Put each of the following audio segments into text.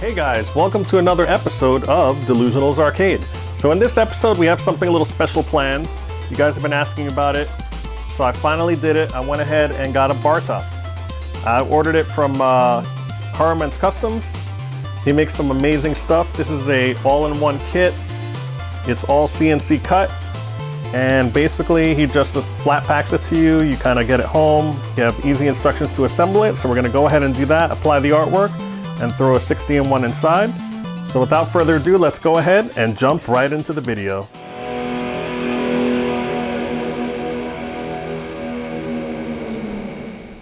Hey guys, welcome to another episode of DeLuSioNaL's Arcade. So in this episode we have something a little special planned. You guys have been asking about it, so I finally did it. I went ahead and got a Bartop. I ordered it from Haruman Customs. He makes some amazing stuff. This is a all-in-one kit. It's all CNC cut, and basically he just flat packs it to you. You kind of get it home. You have easy instructions to assemble it, so we're going to go ahead and do that, apply the artwork, and throw a 60-in-1 inside. So without further ado, let's go ahead and jump right into the video.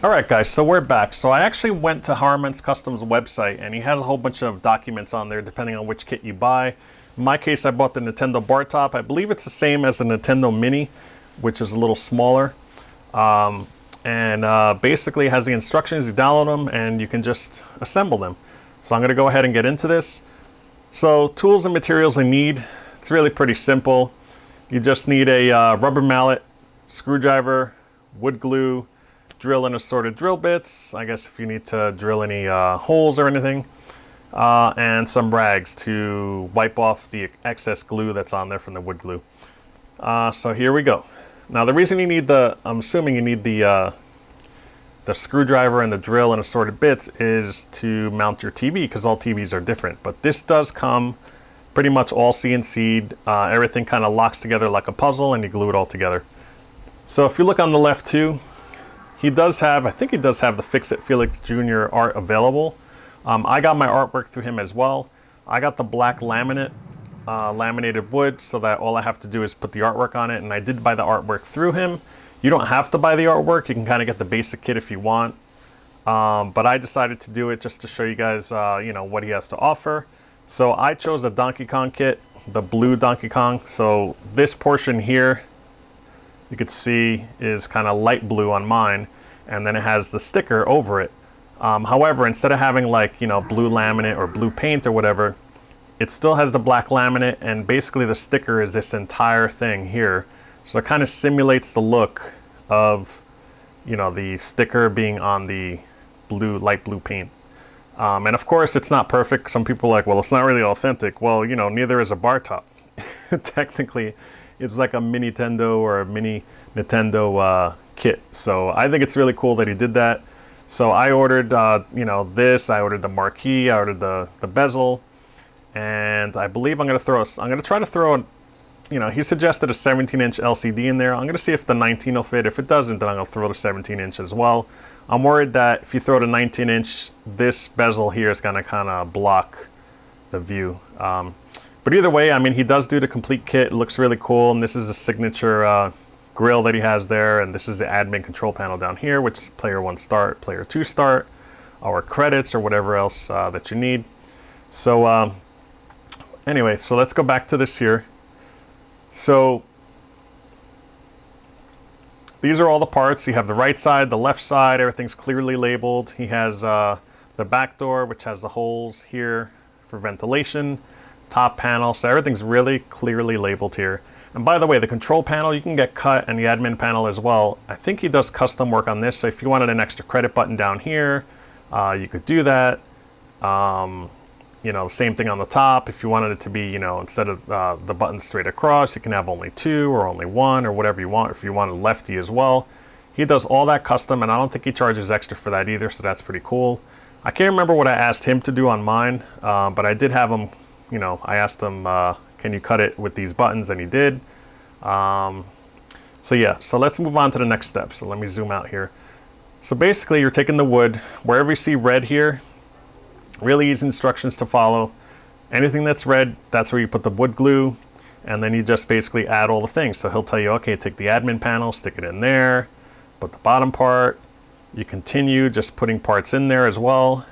Alright guys, so we're back. So I actually went to Haruman Customs website, and he has a whole bunch of documents on there depending on which kit you buy. In my case, I bought the Nintendo Bartop. I believe it's the same as the Nintendo Mini, which is a little smaller. Basically it has the instructions. You download them and you can just assemble them. So I'm going to go ahead and get into this. So tools and materials I need, it's really pretty simple. You just need a rubber mallet, screwdriver, wood glue, drill and assorted drill bits, I guess if you need to drill any holes or anything, and some rags to wipe off the excess glue that's on there from the wood glue. So here we go. Now the reason you need I'm assuming you need the screwdriver and the drill and assorted bits is to mount your TV, because all TVs are different. But this does come pretty much all CNC'd. Everything kind of locks together like a puzzle and you glue it all together. So if you look on the left too, he does have, I think he does have the Fix It Felix Jr. art available. I got my artwork through him as well. I got the black laminate, laminated wood, so that all I have to do is put the artwork on it, and I did buy the artwork through him. You don't have to buy the artwork. You can kind of get the basic kit if you want. But I decided to do it just to show you guys, you know, what he has to offer. So I chose the Donkey Kong kit, the blue Donkey Kong. So this portion here, you could see, is kind of light blue on mine, and then it has the sticker over it. However, instead of having like, you know, blue laminate or blue paint or whatever, it still has the black laminate, and basically the sticker is this entire thing here. So it kind of simulates the look of, you know, the sticker being on the blue, light blue paint. And of course it's not perfect. Some people are like, well, it's not really authentic. Well, you know, neither is a Bartop. Technically, it's like a mini Nintendo or a mini Nintendo kit. So I think it's really cool that he did that. So I ordered, you know, this. I ordered the marquee. I ordered the bezel, and I believe I'm going to try to throw, you know, he suggested a 17-inch LCD in there. I'm going to see if the 19 will fit. If it doesn't, then I'm going to throw the 17-inch as well. I'm worried that if you throw the 19-inch, this bezel here is going to kind of block the view. But either way, I mean, he does do the complete kit. It looks really cool, and this is a signature grill that he has there, and this is the admin control panel down here, which is player 1 start, player 2 start, or credits, or whatever else that you need. So anyway, so let's go back to this here. So these are all the parts. You have the right side, the left side, everything's clearly labeled. He has the back door, which has the holes here for ventilation, top panel, so everything's really clearly labeled here. And by the way, the control panel you can get cut, and the admin panel as well. I think he does custom work on this, so if you wanted an extra credit button down here, you could do that. You know, same thing on the top. If you wanted it to be, you know, instead of the button straight across, you can have only 2 or only 1 or whatever you want. If you want a lefty as well, he does all that custom, and I don't think he charges extra for that either, so that's pretty cool. I can't remember what I asked him to do on mine, but I did have him, you know, I asked him, can you cut it with these buttons, and he did. So yeah, so let's move on to the next step. So let me zoom out here. So basically you're taking the wood, wherever you see red here, really easy instructions to follow. Anything that's red, that's where you put the wood glue, and then you just basically add all the things. So he'll tell you, okay, take the admin panel, stick it in there, put the bottom part. You continue just putting parts in there as well.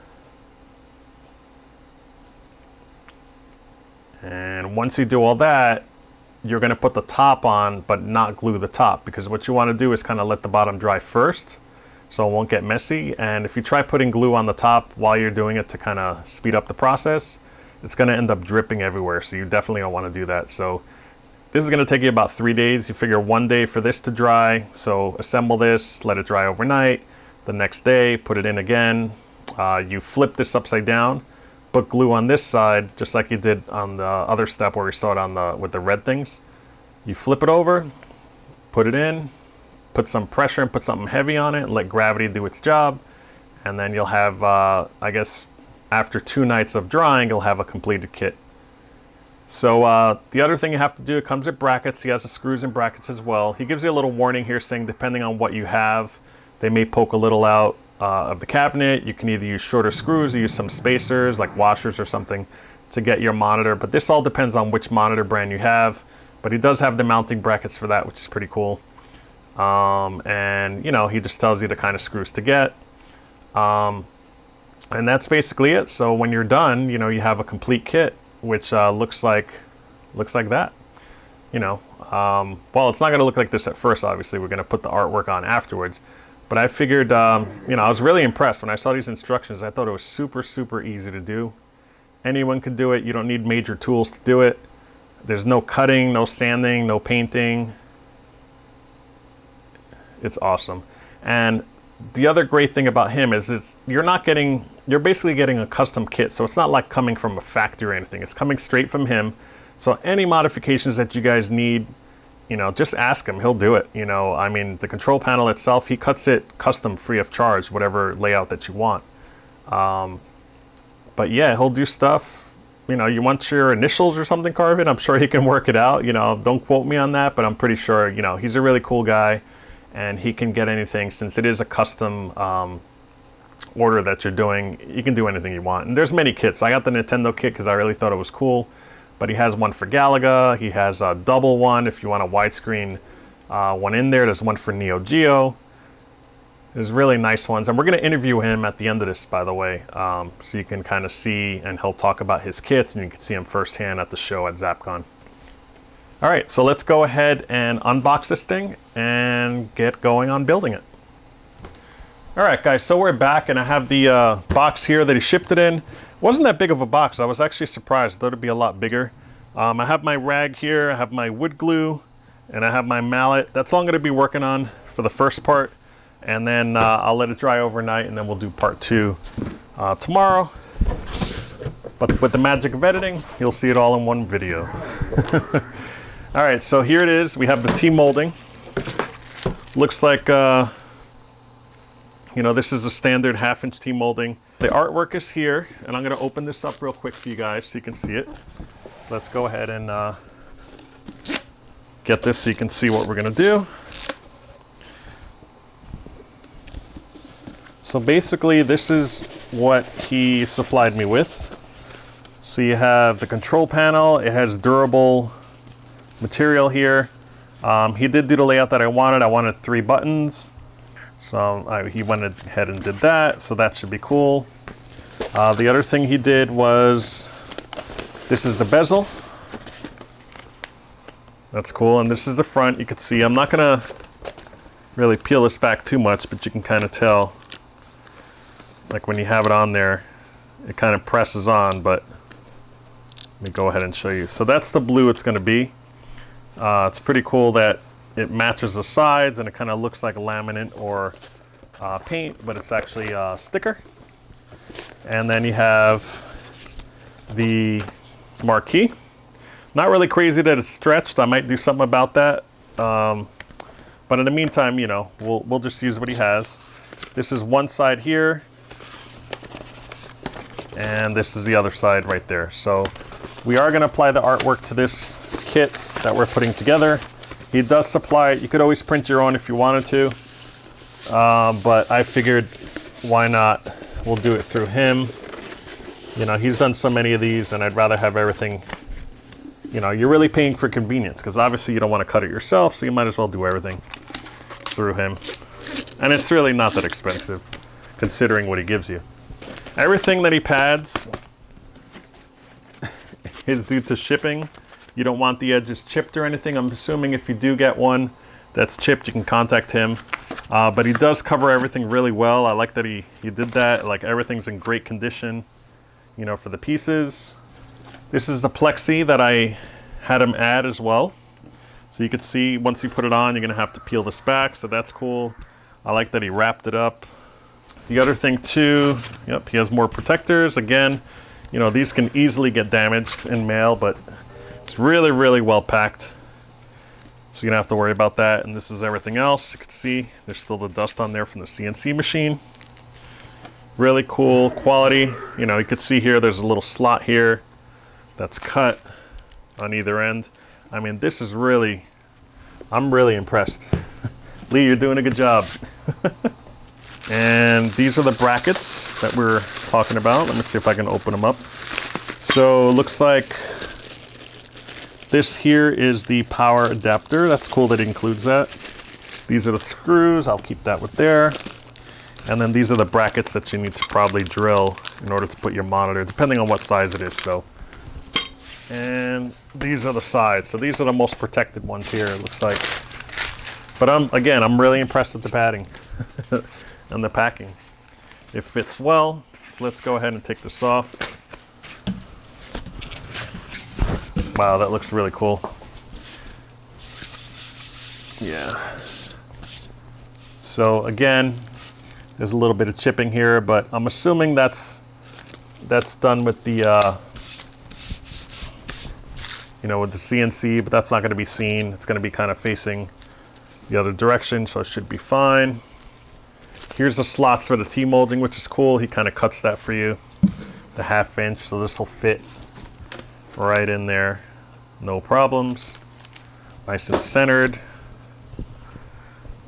And once you do all that, you're going to put the top on, but not glue the top, because what you want to do is kind of let the bottom dry first, so it won't get messy. And if you try putting glue on the top while you're doing it to kind of speed up the process, it's going to end up dripping everywhere, so you definitely don't want to do that. So this is going to take you about 3 days. You figure 1 day for this to dry, so assemble this, let it dry overnight. The next day, put it in again. You flip this upside down, put glue on this side, just like you did on the other step where we saw it on the with the red things. You flip it over, put it in, put some pressure and put something heavy on it, and let gravity do its job, and then you'll have, I guess, after 2 nights of drying, you'll have a completed kit. So the other thing you have to do, it comes with brackets. He has the screws and brackets as well. He gives you a little warning here saying depending on what you have, they may poke a little out of the cabinet. You can either use shorter screws or use some spacers like washers or something to get your monitor, but this all depends on which monitor brand you have. But he does have the mounting brackets for that, which is pretty cool. And you know, he just tells you the kind of screws to get. And that's basically it. So when you're done, you know, you have a complete kit, which looks like that. You know, well, it's not going to look like this at first. Obviously, we're going to put the artwork on afterwards. But I figured, you know, I was really impressed when I saw these instructions. I thought it was super easy to do. Anyone can do it. You don't need major tools to do it. There's no cutting, no sanding, no painting. It's awesome. And the other great thing about him is you're basically getting a custom kit. So it's not like coming from a factory or anything. It's coming straight from him. So any modifications that you guys need, you know, just ask him. He'll do it. You know, I mean, the control panel itself, he cuts it custom free of charge, whatever layout that you want. But yeah, he'll do stuff. You know, you want your initials or something carved in, I'm sure he can work it out. You know, don't quote me on that, but I'm pretty sure, you know, he's a really cool guy. And he can get anything, since it is a custom order that you're doing. You can do anything you want. And there's many kits. I got the Nintendo kit because I really thought it was cool. But he has one for Galaga. He has a double one if you want a widescreen one in there. There's one for Neo Geo. There's really nice ones. And we're going to interview him at the end of this, by the way. So you can kind of see, and he'll talk about his kits, and you can see him firsthand at the show at ZapCon. All right, so let's go ahead and unbox this thing and get going on building it. All right, guys, so we're back, and I have the box here that he shipped it in. It wasn't that big of a box. I was actually surprised. I thought it'd be a lot bigger. I have my rag here, I have my wood glue, and I have my mallet. That's all I'm gonna be working on for the first part, and then I'll let it dry overnight, and then we'll do part 2 tomorrow. But with the magic of editing, you'll see it all in one video. All right, so here it is. We have the t-moldning. Looks like, you know, this is a standard 1/2-inch t-molding. The artwork is here, and I'm gonna open this up real quick for you guys so you can see it. Let's go ahead and get this so you can see what we're gonna do. So basically, this is what he supplied me with. So you have the control panel. It has durable material here. He did do the layout that I wanted. I wanted 3 buttons. So he went ahead and did that. So that should be cool. The other thing he did was, this is the bezel. That's cool. And this is the front. You can see, I'm not gonna really peel this back too much, but you can kind of tell, like when you have it on there, it kind of presses on, but let me go ahead and show you. So that's the blue it's gonna be. It's pretty cool that it matches the sides and it kind of looks like laminate or paint, but it's actually a sticker. And then you have the marquee. Not really crazy that it's stretched. I might do something about that. But in the meantime, you know, we'll just use what he has. This is one side here, and this is the other side right there. So we are going to apply the artwork to this kit that we're putting together. He does supply it. You could always print your own if you wanted to, but I figured why not? We'll do it through him. You know, he's done so many of these, and I'd rather have everything. You know, you're really paying for convenience, because obviously you don't want to cut it yourself, so you might as well do everything through him. And it's really not that expensive, considering what he gives you. Everything that he pads is due to shipping. You don't want the edges chipped or anything. I'm assuming if you do get one that's chipped, you can contact him. But he does cover everything really well. I like that he did that. Like, everything's in great condition, you know, for the pieces. This is the plexi that I had him add as well. So you can see once you put it on, you're gonna have to peel this back, so that's cool. I like that he wrapped it up. The other thing too, yep, he has more protectors. Again, You know, these can easily get damaged in mail, but it's really, really well packed. So you don't have to worry about that. And this is everything else. You can see there's still the dust on there from the CNC machine. Really cool quality. You know, you can see here there's a little slot here that's cut on either end. I mean, this is really, I'm really impressed. Lee, you're doing a good job. And these are the brackets that we're talking about. Let me see if I can open them up. So it looks like this here is the power adapter. That's cool that it includes that. These are the screws. I'll keep that with there. And then these are the brackets that you need to probably drill in order to put your monitor, depending on what size it is. So, and these are the sides. So these are the most protected ones here, it looks like. But I'm really impressed with the padding and the packing. It fits well. So let's go ahead and take this off. Wow, that looks really cool. Yeah. So again, there's a little bit of chipping here, but I'm assuming that's done with the you know, with the CNC, but that's not going to be seen. It's going to be kind of facing the other direction, so it should be fine. Here's the slots for the T-molding, which is cool. He kind of cuts that for you, the 1/2 inch, so this will fit right in there. No problems. Nice and centered.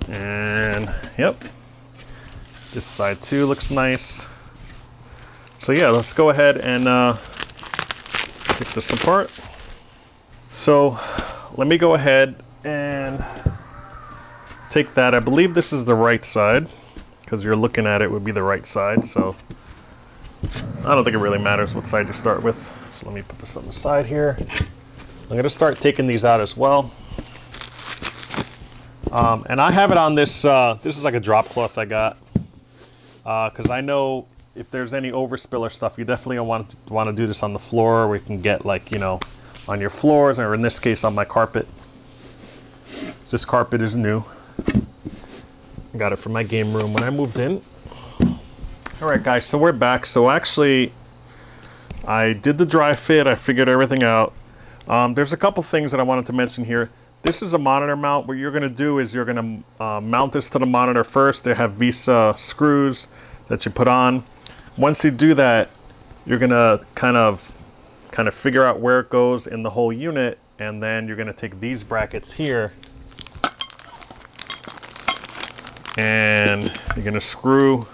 And yep, this side too looks nice. So yeah, let's go ahead and take this apart. So let me go ahead and take that. I believe this is the right side, because you're looking at it would be the right side. So I don't think it really matters what side you start with. So let me put this on the side here. I'm going to start taking these out as well. And I have it on this, this is like a drop cloth I got. Because I know if there's any overspill or stuff, you definitely want to do this on the floor, where you can get, like, you know, on your floors, or in this case on my carpet. This carpet is new. I got it from my game room when I moved in. Alright guys, so we're back. So actually, I did the dry fit, I figured everything out. There's a couple things that I wanted to mention here. This is a monitor mount. What you're going to do is you're going to mount this to the monitor first. They have Visa screws that you put on. Once you do that, you're going to kind of figure out where it goes in the whole unit, and then you're going to take these brackets here and you're going to screw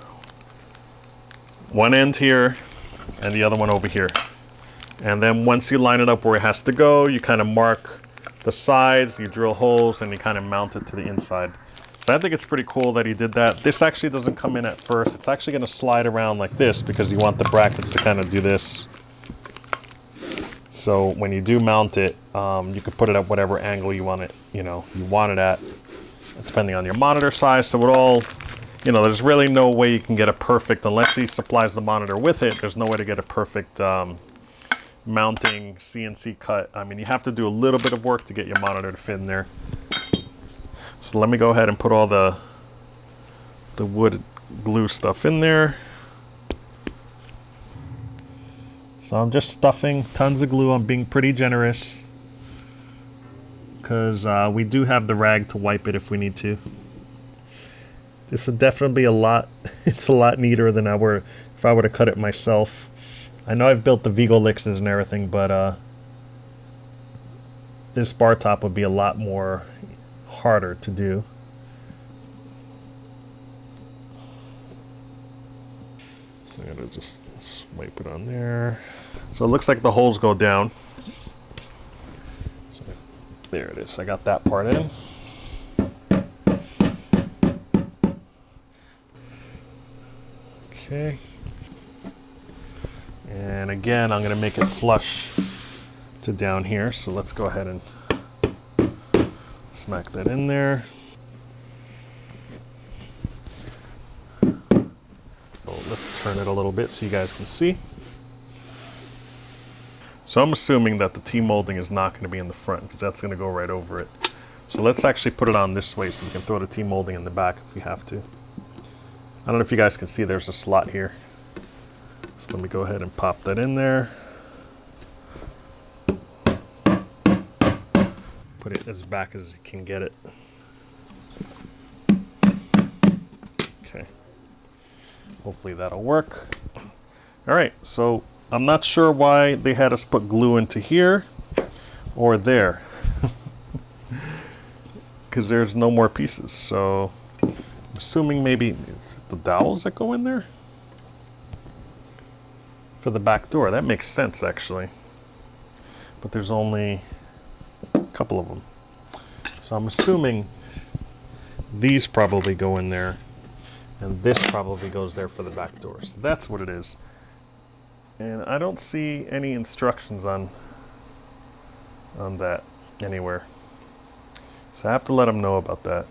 one end here and the other one over here. And then once you line it up where it has to go, you kind of mark the sides, you drill holes, and you kind of mount it to the inside. So I think it's pretty cool that he did that. This actually doesn't come in at first. It's actually going to slide around like this, because you want the brackets to kind of do this. So when you do mount it, you can put it at whatever angle you want it, you want it at, depending on your monitor size. So it all, there's really no way you can get a perfect, unless he supplies the monitor with it, there's no way to get a perfect mounting CNC cut. I mean, you have to do a little bit of work to get your monitor to fit in there. So let me go ahead and put all the wood glue stuff in there. So I'm just stuffing tons of glue. I'm being pretty generous, because we do have the rag to wipe it if we need to. This would definitely be a lot, it's a lot neater than if I were to cut it myself. I know I've built the Vigolixes and everything, but this bar top would be a lot more harder to do. So I'm gonna just wipe it on there. So it looks like the holes go down. So there it is. I got that part in. Okay. And again, I'm going to make it flush to down here. So let's go ahead and smack that in there. So let's turn it a little bit so you guys can see. So I'm assuming that the T-molding is not going to be in the front, because that's going to go right over it. So let's actually put it on this way so we can throw the T-molding in the back if we have to. I don't know if you guys can see, there's a slot here. So let me go ahead and pop that in there. Put it as back as you can get it. Okay. Hopefully that'll work. All right, so I'm not sure why they had us put glue into here or there. Because there's no more pieces. So I'm assuming maybe it's the dowels that go in there for the back door. That makes sense actually. But there's only a couple of them. So I'm assuming these probably go in there and this probably goes there for the back door. So that's what it is. And I don't see any instructions on that anywhere. So I have to let them know about that.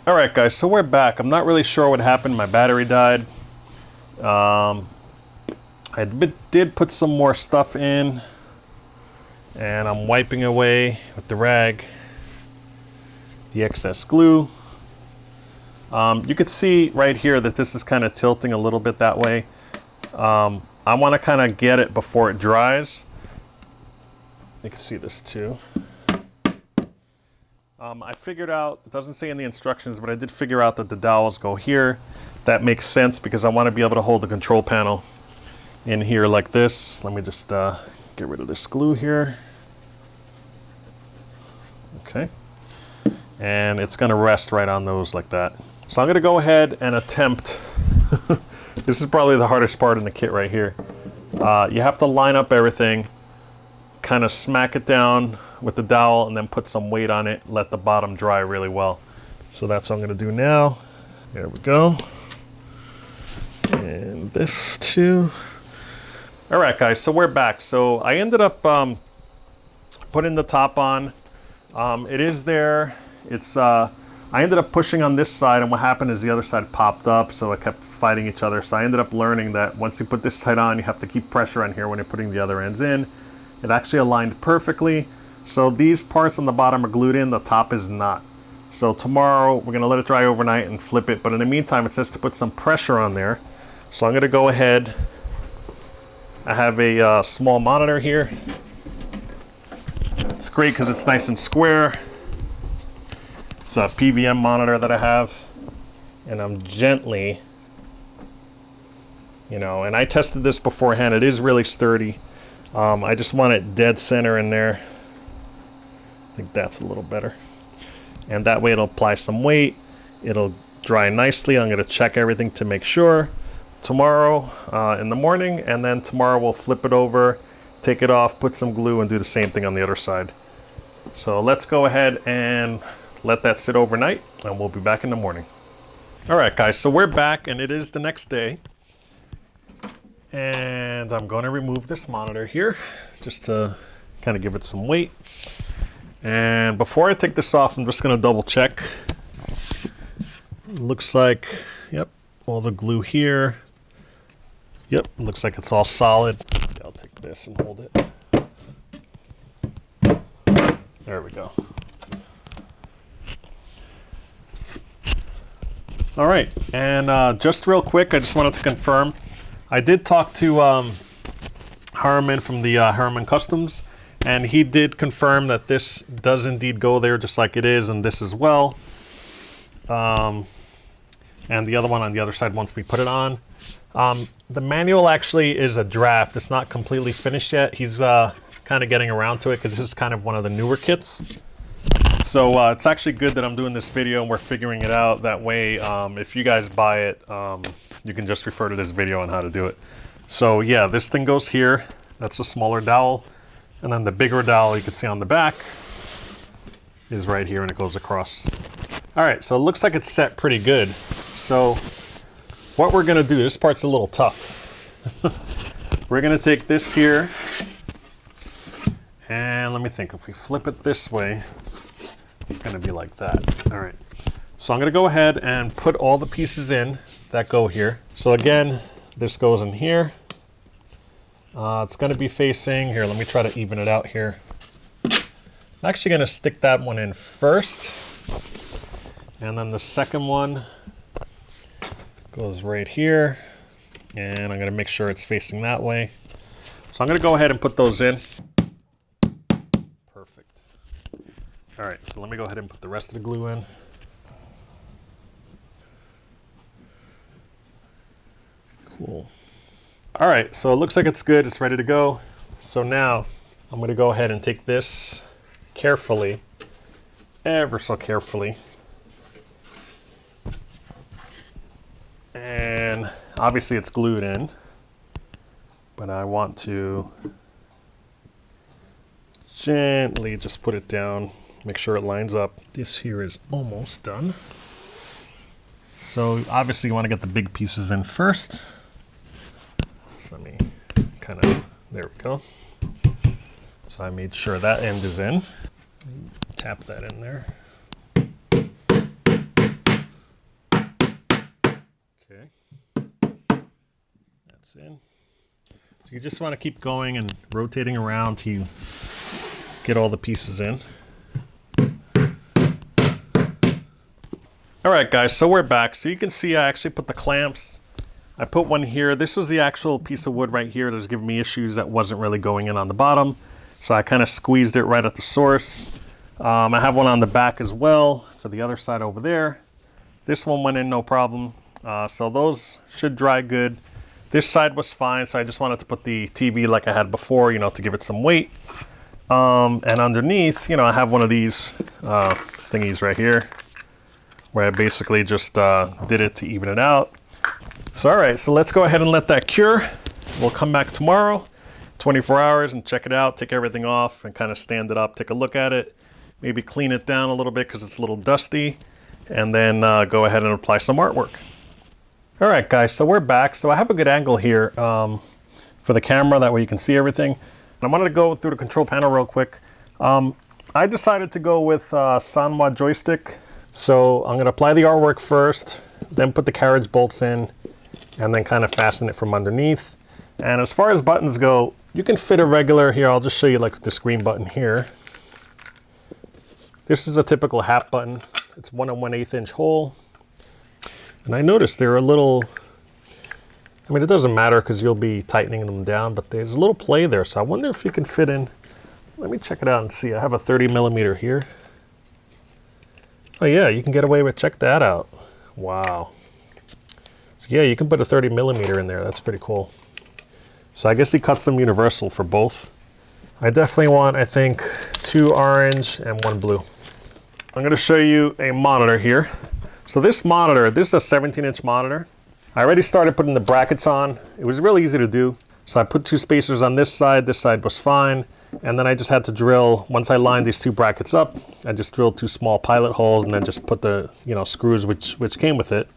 All right, guys, so we're back. I'm not really sure what happened. My battery died. I did put some more stuff in, and I'm wiping away with the rag the excess glue. You could see right here that this is kind of tilting a little bit that way. I want to kind of get it before it dries. You can see this too. I figured out, it doesn't say in the instructions, but I did figure out that the dowels go here. That makes sense because I want to be able to hold the control panel in here like this. Let me just get rid of this glue here. Okay. And it's going to rest right on those like that. So I'm going to go ahead and attempt, this is probably the hardest part in the kit right here. You have to line up everything, kind of smack it down with the dowel and then put some weight on it, let the bottom dry really well. So that's what I'm going to do now. There we go. And this too. All right, guys, so we're back. So I ended up putting the top on. It is there. It's I ended up pushing on this side, and what happened is the other side popped up, so it kept fighting each other. So I ended up learning that once you put this side on, you have to keep pressure on here when you're putting the other ends in. It actually aligned perfectly. So these parts on the bottom are glued in, the top is not. So tomorrow we're gonna let it dry overnight and flip it, but in the meantime it says to put some pressure on there. So I'm gonna go ahead. I have a small monitor here. It's great because it's nice and square. It's a PVM monitor that I have, and I'm gently, and I tested this beforehand. It is really sturdy. I just want it dead center in there. I think that's a little better. And that way it'll apply some weight. It'll dry nicely. I'm gonna check everything to make sure tomorrow in the morning, and then tomorrow we'll flip it over, take it off, put some glue, and do the same thing on the other side. So let's go ahead and let that sit overnight, and we'll be back in the morning. All right, guys, so we're back, and it is the next day. And I'm going to remove this monitor here just to kind of give it some weight. And before I take this off, I'm just going to double check. Looks like, yep, all the glue here. Yep, looks like it's all solid. I'll take this and hold it. There we go. All right, and just real quick, I just wanted to confirm. I did talk to Haruman from the Haruman Customs, and he did confirm that this does indeed go there just like it is, and this as well. And the other one on the other side once we put it on. The manual actually is a draft. It's not completely finished yet. He's kind of getting around to it because this is kind of one of the newer kits. So it's actually good that I'm doing this video and we're figuring it out. That way, if you guys buy it, you can just refer to this video on how to do it. So yeah, this thing goes here. That's a smaller dowel. And then the bigger dowel you can see on the back is right here, and it goes across. All right, so it looks like it's set pretty good. So what we're gonna do, this part's a little tough. We're gonna take this here, and let me think, if we flip it this way, it's gonna be like that. All right, so I'm gonna go ahead and put all the pieces in that go here. So again, this goes in here. It's gonna be facing, here, let me try to even it out here. I'm actually gonna stick that one in first. And then the second one goes right here. And I'm gonna make sure it's facing that way. So I'm gonna go ahead and put those in. Perfect. All right, so let me go ahead and put the rest of the glue in. Cool. All right, so it looks like it's good, it's ready to go. So now I'm gonna go ahead and take this carefully, ever so carefully. And obviously it's glued in, but I want to gently just put it down, make sure it lines up. This here is almost done. So obviously you want to get the big pieces in first. So let me kind of, there we go. So I made sure that end is in. Tap that in there. Okay, that's in. So you just want to keep going and rotating around till you get all the pieces in. All right, guys, so we're back. So you can see I actually put the clamps. I put one here. This was the actual piece of wood right here that was giving me issues that wasn't really going in on the bottom. So I kind of squeezed it right at the source. I have one on the back as well for the other side over there. This one went in no problem. So those should dry good. This side was fine, so I just wanted to put the TV like I had before, you know, to give it some weight. And underneath, you know, I have one of these thingies right here where I basically just did it to even it out. So all right, so let's go ahead and let that cure. We'll come back tomorrow, 24 hours, and check it out, take everything off and kind of stand it up, take a look at it, maybe clean it down a little bit because it's a little dusty, and then go ahead and apply some artwork. All right, guys, so we're back. So I have a good angle here for the camera, that way you can see everything. And I wanted to go through the control panel real quick. I decided to go with Sanwa joystick. So I'm gonna apply the artwork first, then put the carriage bolts in, and then kind of fasten it from underneath. And as far as buttons go, you can fit a regular here. I'll just show you like the screen button here. This is a typical hat button. It's 1 1/8 inch hole. And I noticed they're a little, I mean, it doesn't matter because you'll be tightening them down, but there's a little play there. So I wonder if you can fit in, let me check it out and see. I have a 30mm here. Oh yeah, you can get away with, check that out. Wow. So yeah, you can put a 30mm in there. That's pretty cool. So I guess he cuts them universal for both. I definitely want, I think, 2 orange and 1 blue. I'm gonna show you a monitor here. So this monitor, this is a 17-inch monitor. I already started putting the brackets on. It was really easy to do. So I put 2 spacers on this side was fine. And then I just had to drill, once I lined these 2 brackets up, I just drilled 2 small pilot holes and then just put the, you know, screws which came with it.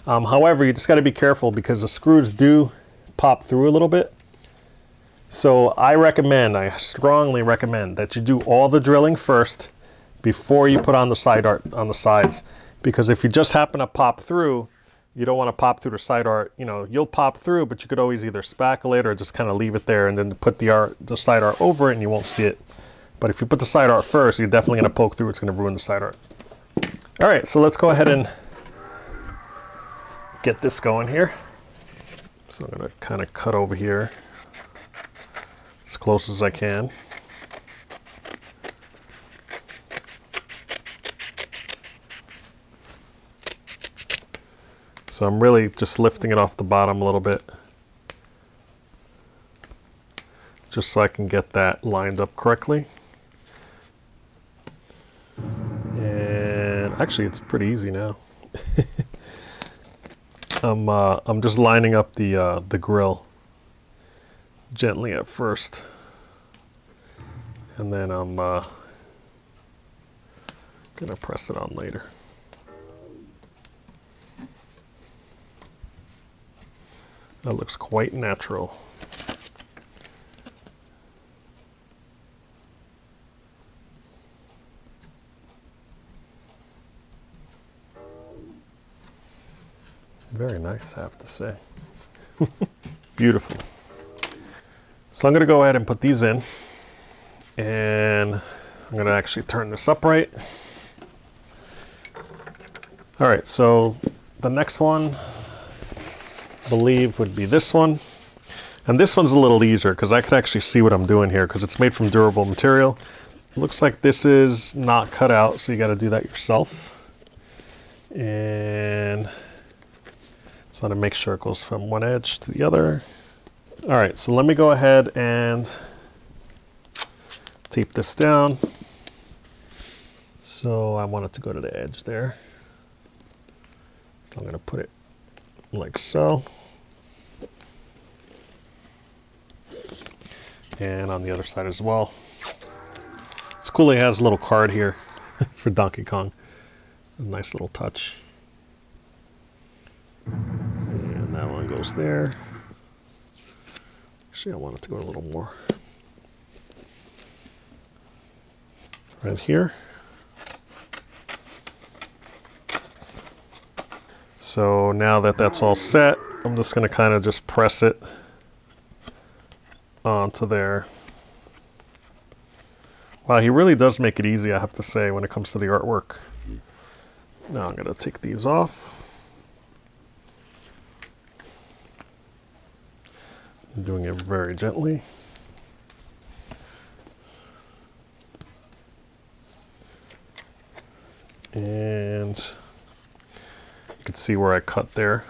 However, you just gotta be careful because the screws do pop through a little bit. So I strongly recommend that you do all the drilling first before you put on the side art on the sides. Because if you just happen to pop through, you don't want to pop through the side art. You know, you'll pop through, but you could always either spackle it or just kind of leave it there and then put the side art over it and you won't see it. But if you put the side art first, you're definitely going to poke through. It's going to ruin the side art. All right, so let's go ahead and get this going here. So I'm going to kind of cut over here as close as I can. So I'm really just lifting it off the bottom a little bit, just so I can get that lined up correctly. And actually, it's pretty easy now. I'm just lining up the grill gently at first, and then I'm gonna press it on later. That looks quite natural. Very nice, I have to say. Beautiful. So I'm going to go ahead and put these in. And I'm going to actually turn this upright. All right, so the next one, believe would be this one. And this one's a little easier because I could actually see what I'm doing here because it's made from durable material. It looks like this is not cut out, so you got to do that yourself. And just want to make sure it goes from one edge to the other. All right, so let me go ahead and tape this down. So I want it to go to the edge there. So I'm going to put it like so. And on the other side as well. It's cool it has a little card here for Donkey Kong. A nice little touch. And that one goes there. Actually, I want it to go a little more. Right here. So now that that's all set, I'm just going to kind of just press it onto there. Wow, he really does make it easy, I have to say, when it comes to the artwork. Now I'm going to take these off. I'm doing it very gently. And you can see where I cut there.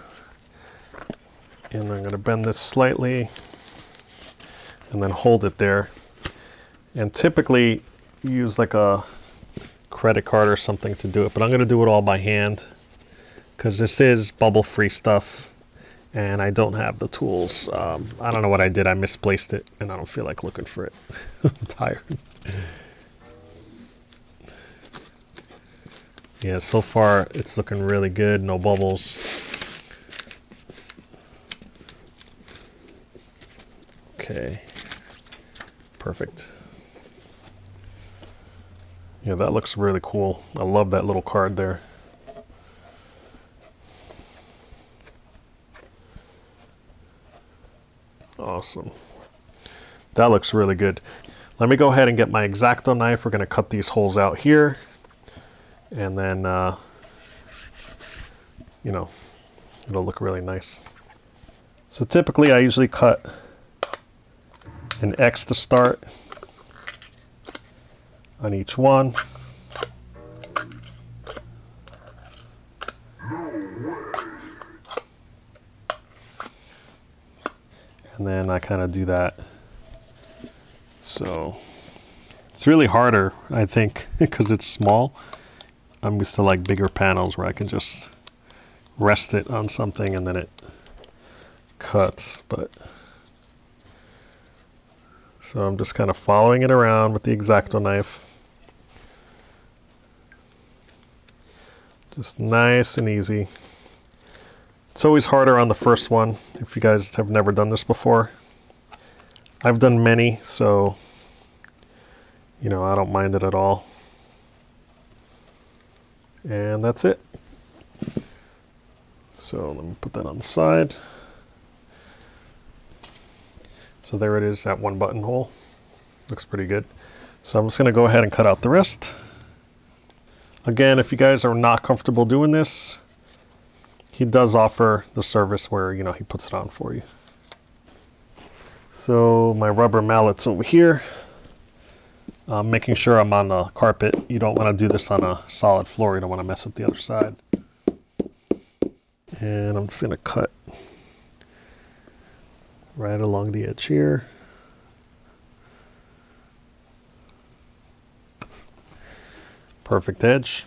And I'm going to bend this slightly and then hold it there. And typically use like a credit card or something to do it, but I'm going to do it all by hand because this is bubble-free stuff and I don't have the tools. I don't know what I did. I misplaced it and I don't feel like looking for it. I'm tired. Yeah, so far it's looking really good. No bubbles. Okay. Perfect. Yeah, that looks really cool. I love that little card there. Awesome. That looks really good. Let me go ahead and get my X-Acto knife. We're going to cut these holes out here. And then, you know, it'll look really nice. So typically I usually cut an X to start on each one. And then I kind of do that. So it's really harder, I think, because it's small. I'm used to like bigger panels where I can just rest it on something and then it cuts, but so I'm just kind of following it around with the X-Acto knife. Just nice and easy. It's always harder on the first one if you guys have never done this before. I've done many, so you know, I don't mind it at all. And that's it. So let me put that on the side. So there it is, that one buttonhole. Looks pretty good. So I'm just going to go ahead and cut out the rest. Again, if you guys are not comfortable doing this, he does offer the service where, you know, he puts it on for you. So my rubber mallet's over here. Making sure I'm on the carpet. You don't want to do this on a solid floor. You don't want to mess up the other side. And I'm just going to cut right along the edge here. Perfect edge.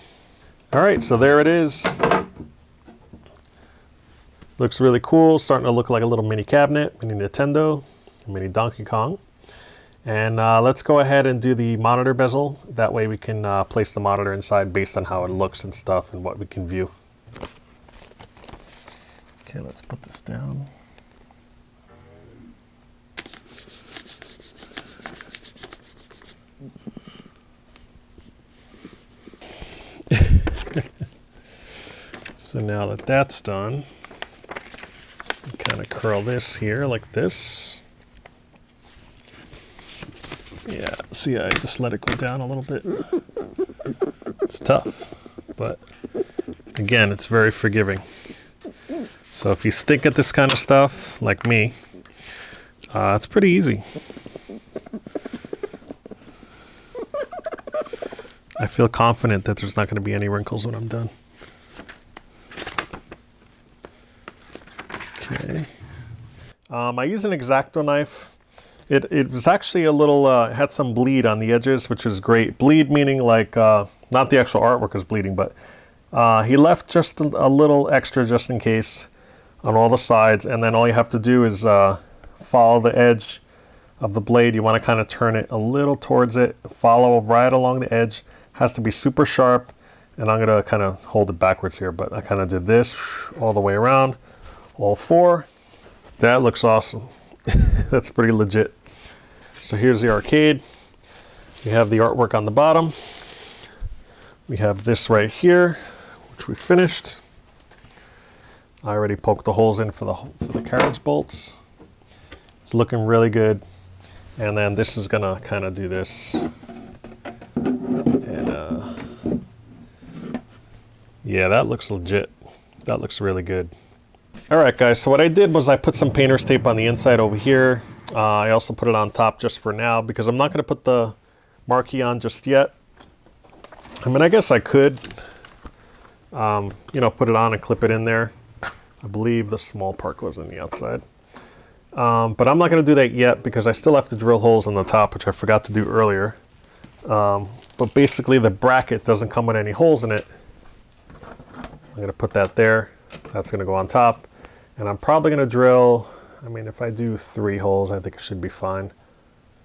All right, so there it is. Looks really cool. Starting to look like a little mini cabinet, mini Nintendo, mini Donkey Kong. And let's go ahead and do the monitor bezel. That way we can place the monitor inside based on how it looks and stuff and what we can view. Okay, let's put this down. So now that that's done, kind of curl this here like this. Yeah, see, I just let it go down a little bit. It's tough, but again, it's very forgiving. So So if you stink at this kind of stuff, like me, it's pretty easy. I feel confident that there's not going to be any wrinkles when I'm done. Okay. I use an X-Acto knife. It was actually a little, had some bleed on the edges, which is great. Bleed meaning like, not the actual artwork is bleeding, but he left just a little extra just in case on all the sides. And then all you have to do is follow the edge of the blade. You want to kind of turn it a little towards it, follow right along the edge. Has to be super sharp, and I'm gonna kind of hold it backwards here, but I kind of did this all the way around, all four. That looks awesome. That's pretty legit. So here's the arcade. We have the artwork on the bottom. We have this right here, which we finished. I already poked the holes in for the carriage bolts. It's looking really good. And then this is gonna kind of do this. Yeah, that looks legit. That looks really good. All right, guys, so what I did was I put some painter's tape on the inside over here. I also put it on top just for now because I'm not going to put the marquee on just yet. I mean, I guess I could, you know, put it on and clip it in there. I believe the small part goes on the outside. But I'm not going to do that yet because I still have to drill holes on the top, which I forgot to do earlier. But basically the bracket doesn't come with any holes in it. I'm going to put that there. That's going to go on top. And I'm probably going to drill, I mean, if I do 3 holes, I think it should be fine.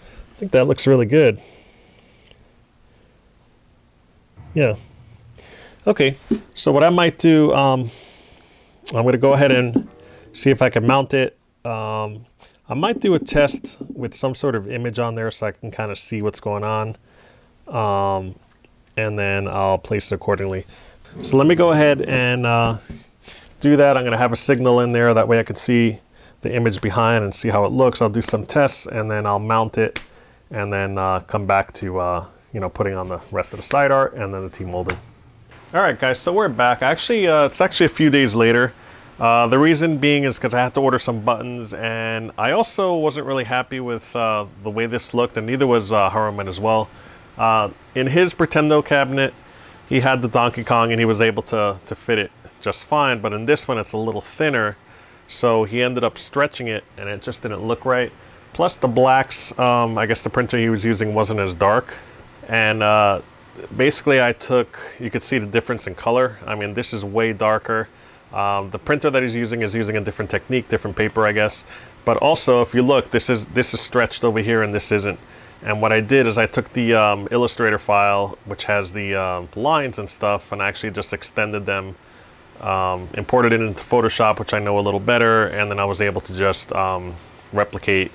I think that looks really good. Yeah. Okay, so what I might do, I'm going to go ahead and see if I can mount it. I might do a test with some sort of image on there so I can kind of see what's going on. And then I'll place it accordingly. So let me go ahead and do that. I'm going to have a signal in there. That way I can see the image behind and see how it looks. I'll do some tests and then I'll mount it and then come back to, you know, putting on the rest of the side art and then the T-molding. All right, guys, so we're back. Actually, it's actually a few days later. The reason being is because I had to order some buttons, and I also wasn't really happy with the way this looked, and neither was Haruman as well. In his Pretendo cabinet, he had the Donkey Kong and he was able to fit it just fine, but in this one it's a little thinner, so he ended up stretching it and it just didn't look right. Plus the blacks, I guess the printer he was using wasn't as dark, and basically you could see the difference in color. I mean, this is way darker. The printer that he's using is using a different technique, different paper, I guess. But also, if you look, this is stretched over here and this isn't. And what I did is I took the Illustrator file, which has the lines and stuff, and I actually just extended them, imported it into Photoshop, which I know a little better, and then I was able to just replicate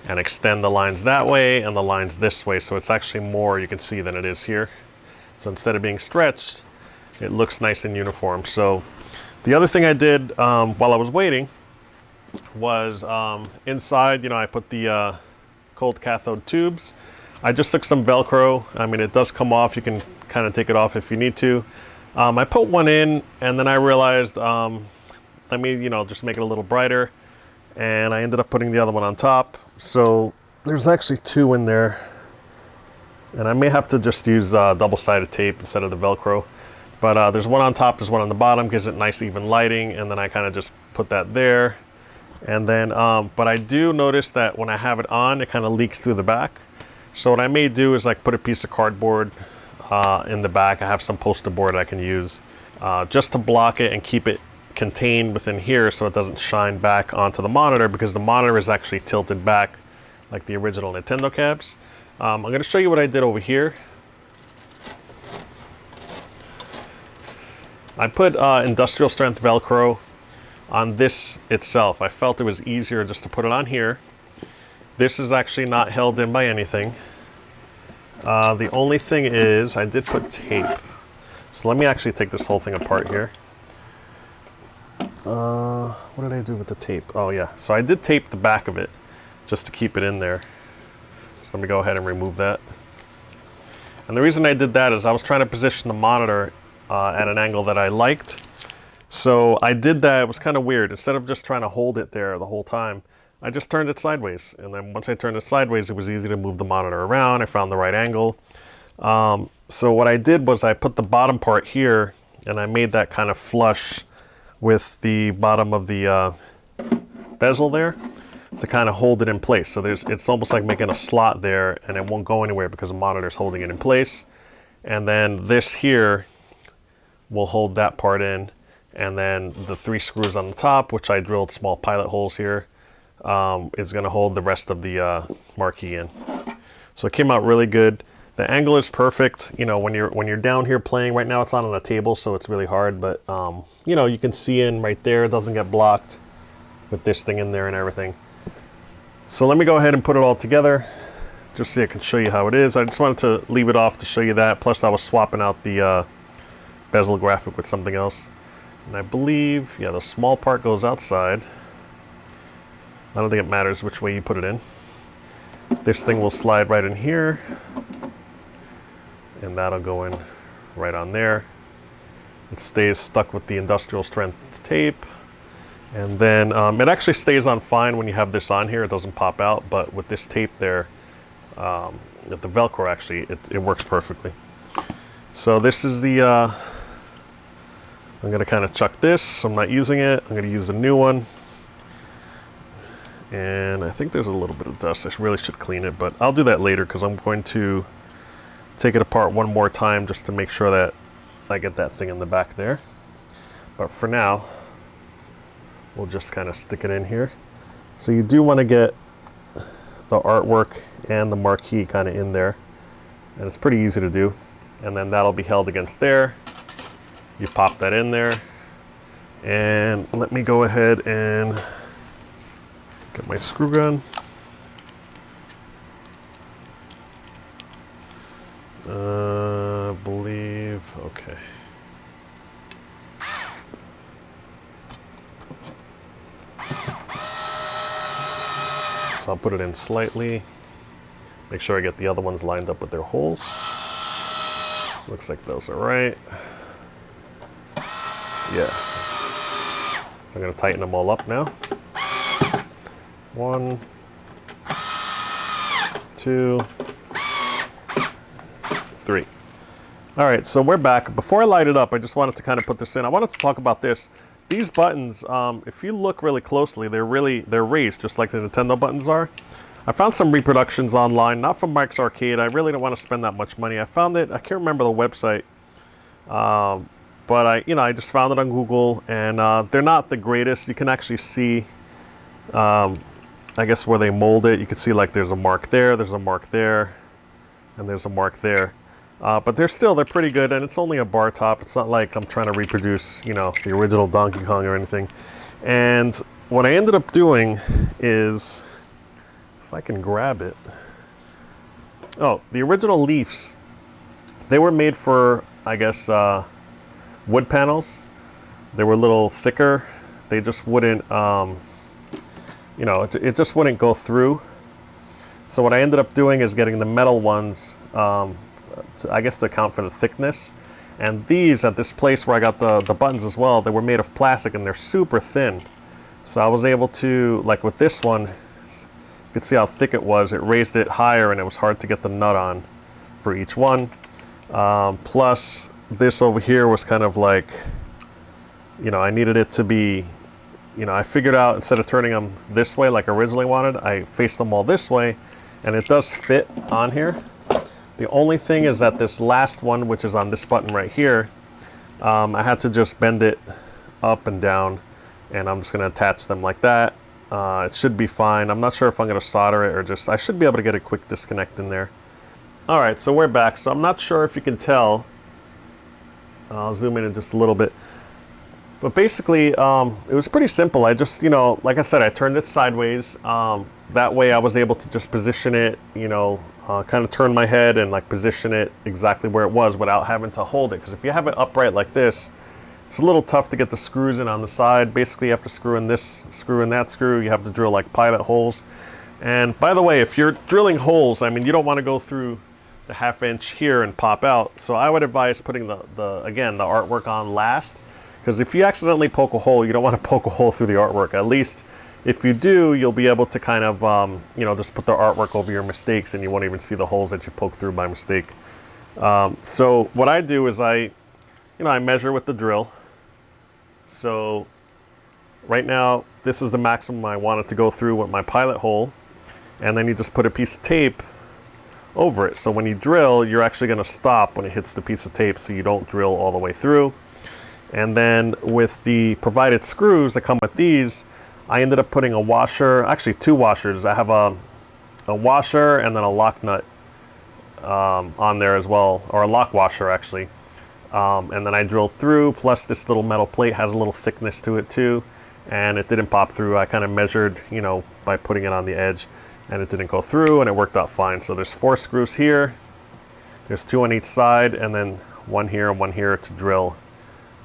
and extend the lines that way and the lines this way. So it's actually more you can see than it is here. So instead of being stretched, it looks nice and uniform. So the other thing I did while I was waiting was inside, you know, I put the cold cathode tubes. I just took some Velcro. I mean, it does come off. You can kind of take it off if you need to. I put one in, and then I realized, let me, you know, just make it a little brighter. And I ended up putting the other one on top. So there's actually 2 in there. And I may have to just use double-sided tape instead of the Velcro. But there's one on top, there's one on the bottom, gives it nice even lighting. And then I kind of just put that there. And then, but I do notice that when I have it on, it kind of leaks through the back. So what I may do is like put a piece of cardboard in the back. I have some poster board I can use just to block it and keep it contained within here so it doesn't shine back onto the monitor, because the monitor is actually tilted back like the original Nintendo cabs. I'm going to show you what I did over here. I put industrial strength Velcro on this itself. I felt it was easier just to put it on here. This is actually not held in by anything. The only thing is I did put tape. So let me actually take this whole thing apart here. What did I do with the tape? Oh yeah, so I did tape the back of it just to keep it in there. So let me go ahead and remove that. And the reason I did that is I was trying to position the monitor at an angle that I liked. So I did that. It was kind of weird. Instead of just trying to hold it there the whole time, I just turned it sideways. And then once I turned it sideways, it was easy to move the monitor around. I found the right angle. So what I did was I put the bottom part here, and I made that kind of flush with the bottom of the bezel there to kind of hold it in place. So it's almost like making a slot there, and it won't go anywhere because the monitor's holding it in place. And then this here will hold that part in. And then the 3 screws on the top, which I drilled small pilot holes here, is going to hold the rest of the marquee in. So it came out really good. The angle is perfect. You know, when you're down here playing right now, it's not on a table, so it's really hard. But you know, you can see in right there. It doesn't get blocked with this thing in there and everything. So let me go ahead and put it all together, just so I can show you how it is. I just wanted to leave it off to show you that. Plus, I was swapping out the bezel graphic with something else. And I believe, yeah, the small part goes outside. I don't think it matters which way you put it in. This thing will slide right in here. And that'll go in right on there. It stays stuck with the industrial strength tape. And then it actually stays on fine when you have this on here. It doesn't pop out, but with this tape there, with the Velcro actually, it works perfectly. So this is the, I'm gonna kind of chuck this. I'm not using it. I'm gonna use a new one. And I think there's a little bit of dust. I really should clean it, but I'll do that later because I'm going to take it apart one more time just to make sure that I get that thing in the back there. But for now, we'll just kind of stick it in here. So you do want to get the artwork and the marquee kind of in there. And it's pretty easy to do. And then that'll be held against there. You pop that in there. And let me go ahead and get my screw gun. I believe, okay. So I'll put it in slightly. Make sure I get the other ones lined up with their holes. Looks like those are right. Yeah. So I'm going to tighten them all up now. 1, 2, 3. All right, so we're back. Before I light it up, I just wanted to kind of put this in. I wanted to talk about this. These buttons, if you look really closely, they're raised just like the Nintendo buttons are. I found some reproductions online, not from Mike's Arcade. I really don't want to spend that much money. I found it, I can't remember the website, but I just found it on Google, and they're not the greatest. You can actually see, I guess where they mold it. You can see like there's a mark there, there's a mark there, and there's a mark there. But they're pretty good, and it's only a bar top. It's not like I'm trying to reproduce, you know, the original Donkey Kong or anything. And what I ended up doing is, if I can grab it. Oh, the original Leafs, they were made for, I guess, wood panels. They were a little thicker. They just wouldn't, you know, it just wouldn't go through. So what I ended up doing is getting the metal ones, I guess to account for the thickness. And these, at this place where I got the buttons as well, they were made of plastic and they're super thin. So I was able to, like with this one, you could see how thick it was. It raised it higher and it was hard to get the nut on for each one. Plus this over here was kind of like, you know, I needed it to be, you know, I figured out instead of turning them this way like I originally wanted, I faced them all this way, and it does fit on here. The only thing is that this last one, which is on this button right here, I had to just bend it up and down, and I'm just going to attach them like that. It should be fine. I'm not sure if I'm going to solder it or just, I should be able to get a quick disconnect in there. All right, so we're back. So I'm not sure if you can tell. I'll zoom in just a little bit. But basically, it was pretty simple. I just, you know, like I said, I turned it sideways. That way I was able to just position it, you know, kind of turn my head and like position it exactly where it was without having to hold it. Because if you have it upright like this, it's a little tough to get the screws in on the side. Basically, you have to screw in this screw and that screw. You have to drill like pilot holes. And by the way, if you're drilling holes, I mean, you don't want to go through the 1/2 inch here and pop out. So I would advise putting the artwork on last. Because if you accidentally poke a hole, you don't want to poke a hole through the artwork. At least if you do, you'll be able to kind of, you know, just put the artwork over your mistakes and you won't even see the holes that you poke through by mistake. So what I do is I measure with the drill. So right now, this is the maximum I want it to go through with my pilot hole. And then you just put a piece of tape over it. So when you drill, you're actually going to stop when it hits the piece of tape so you don't drill all the way through. And then with the provided screws that come with these, I ended up putting a washer, actually 2 washers. I have a washer and then a lock nut on there as well, or a lock washer actually. And then I drilled through, plus this little metal plate has a little thickness to it too, and it didn't pop through. I kind of measured, you know, by putting it on the edge, and it didn't go through, and it worked out fine. So there's 4 screws here, there's 2 on each side, and then 1 here and 1 here to drill.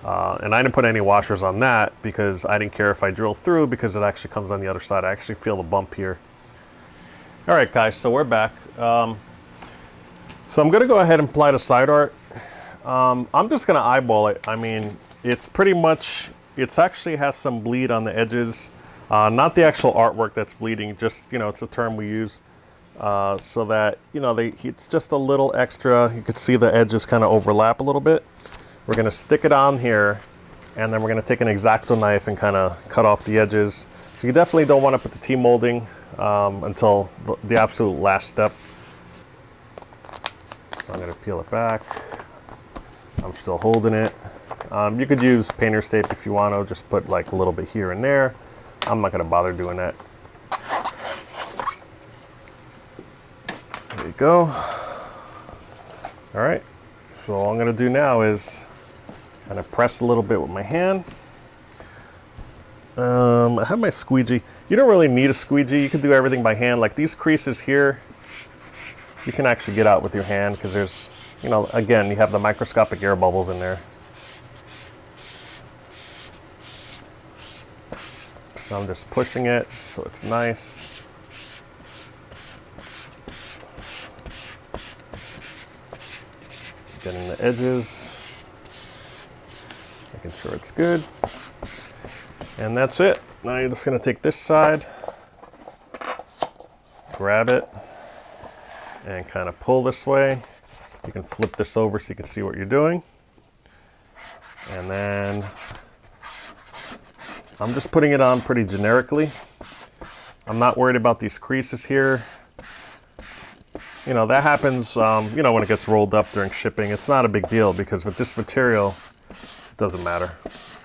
And I didn't put any washers on that because I didn't care if I drilled through, because it actually comes on the other side. I actually feel the bump here. All right, guys, so we're back. So I'm gonna go ahead and apply the side art. I'm just gonna eyeball it. I mean, it's pretty much, it actually has some bleed on the edges. Not the actual artwork that's bleeding, just, you know, it's a term we use. So that, you know, it's just a little extra. You can see the edges kind of overlap a little bit. We're gonna stick it on here, and then we're gonna take an X-Acto knife and kind of cut off the edges. So you definitely don't want to put the T-molding until the absolute last step. So I'm gonna peel it back. I'm still holding it. You could use painter's tape if you want to, just put like a little bit here and there. I'm not gonna bother doing that. There you go. All right, so all I'm gonna do now is kind of press a little bit with my hand. I have my squeegee. You don't really need a squeegee. You can do everything by hand. Like these creases here, you can actually get out with your hand because there's, you know, again, you have the microscopic air bubbles in there. So I'm just pushing it so it's nice. Getting the edges. Making sure it's good. And that's it. Now you're just gonna take this side, grab it, and kind of pull this way. You can flip this over so you can see what you're doing. And then I'm just putting it on pretty generically. I'm not worried about these creases here. You know, that happens, you know, when it gets rolled up during shipping. It's not a big deal because with this material, it doesn't matter.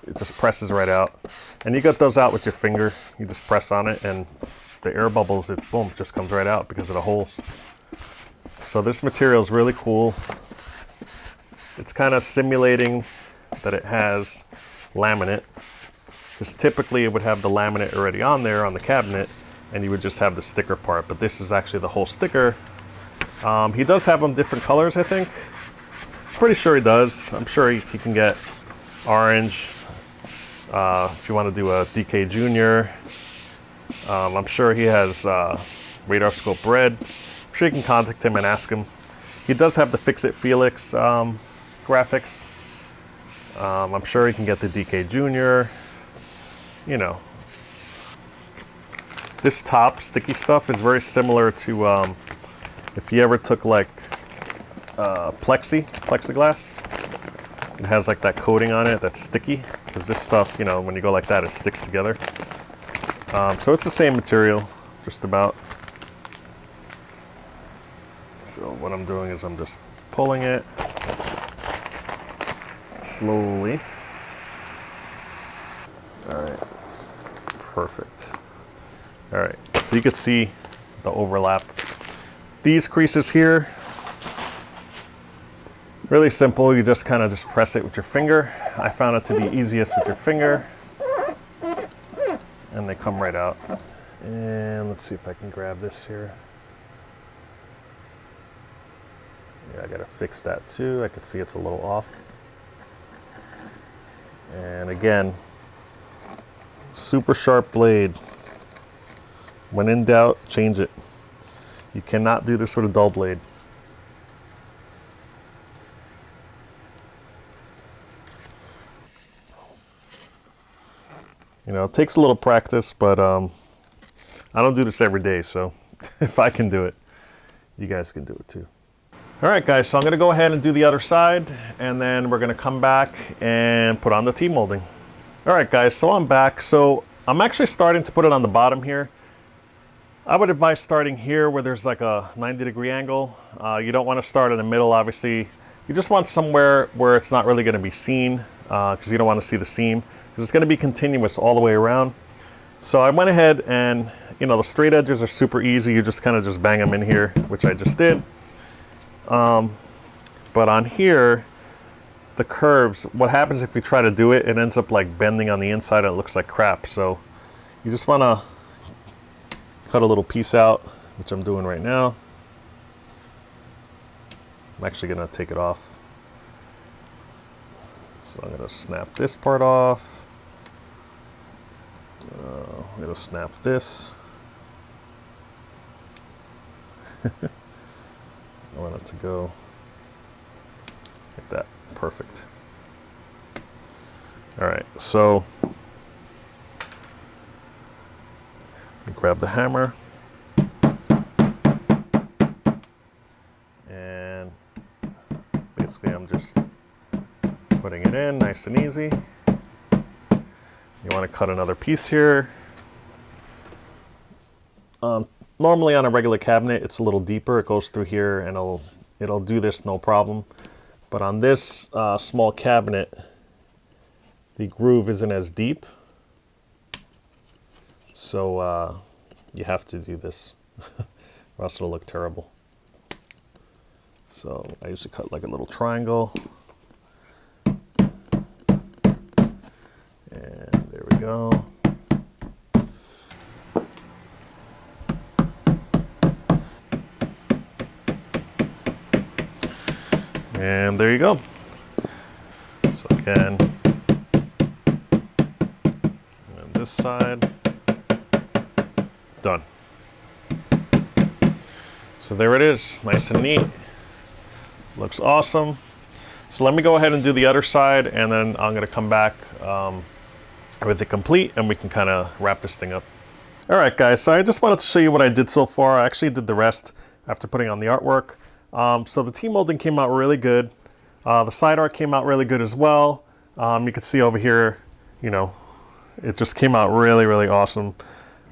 It just presses right out. And you get those out with your finger. You just press on it and the air bubbles, it boom, just comes right out because of the holes. So this material is really cool. It's kind of simulating that it has laminate. Because typically it would have the laminate already on there on the cabinet and you would just have the sticker part. But this is actually the whole sticker. He does have them different colors, I think. Pretty sure he does. I'm sure he can get orange. If you want to do a DK Junior. I'm sure he has radar scope red. I'm sure you can contact him and ask him. He does have the Fix It Felix graphics. I'm sure he can get the DK Junior. You know. This top sticky stuff is very similar to if you ever took like plexiglass. It has like that coating on it that's sticky. Because this stuff, you know, when you go like that, it sticks together. So it's the same material, just about. So what I'm doing is I'm just pulling it slowly. All right, perfect. All right, so you can see the overlap. These creases here, really simple. You just kind of just press it with your finger. I found it to be easiest with your finger. And they come right out. And let's see if I can grab this here. Yeah, I gotta fix that too. I can see it's a little off. And again, super sharp blade. When in doubt, change it. You cannot do this with a dull blade. You know, it takes a little practice, but I don't do this every day, so if I can do it, you guys can do it too. All right, guys, so I'm gonna go ahead and do the other side, and then we're gonna come back and put on the T-molding. All right, guys, so I'm back. So I'm actually starting to put it on the bottom here. I would advise starting here where there's like a 90-degree angle. You don't want to start in the middle, obviously. You just want somewhere where it's not really going to be seen, because you don't want to see the seam, because it's going to be continuous all the way around. So I went ahead and, you know, the straight edges are super easy. You just kind of just bang them in here, which I just did. But on here, the curves, what happens if you try to do it, it ends up like bending on the inside and it looks like crap. So you just want to cut a little piece out, which I'm doing right now. I'm actually going to take it off. So I'm going to snap this part off. I'm going to snap this. I want it to go like that. Perfect. All right, so grab the hammer and basically I'm just putting it in nice and easy. You want to cut another piece here. Normally on a regular cabinet it's a little deeper, it goes through here and it'll do this no problem, but on this small cabinet the groove isn't as deep, so you have to do this or else it'll look terrible. So I usually cut like a little triangle. And there we go. And there you go. So again, and this side. Done. So there it is, nice and neat. Looks awesome. So let me go ahead and do the other side, and then I'm gonna come back with it complete and we can kind of wrap this thing up. All right, guys, so I just wanted to show you what I did so far. I actually did the rest after putting on the artwork. So the T-molding came out really good. The side art came out really good as well. You can see over here, you know, it just came out really, really awesome.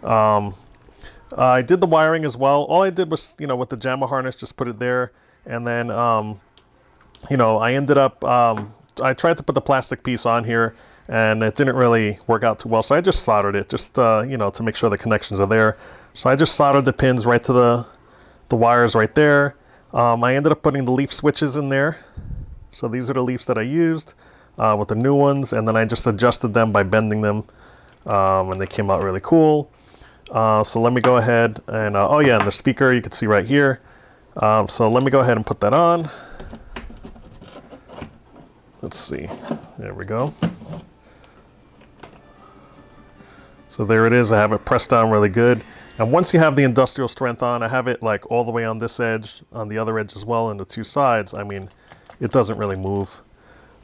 I did the wiring as well. All I did was, you know, with the JAMA harness, just put it there. And then, you know, I ended up, I tried to put the plastic piece on here and it didn't really work out too well. So I just soldered it just, you know, to make sure the connections are there. So I just soldered the pins right to the wires right there. I ended up putting the leaf switches in there. So these are the leaves that I used with the new ones. And then I just adjusted them by bending them. And they came out really cool. So let me go ahead and, oh yeah, and the speaker you can see right here. So let me go ahead and put that on. Let's see, there we go. So there it is, I have it pressed down really good. And once you have the industrial strength on, I have it like all the way on this edge, on the other edge as well, and the two sides. I mean, it doesn't really move.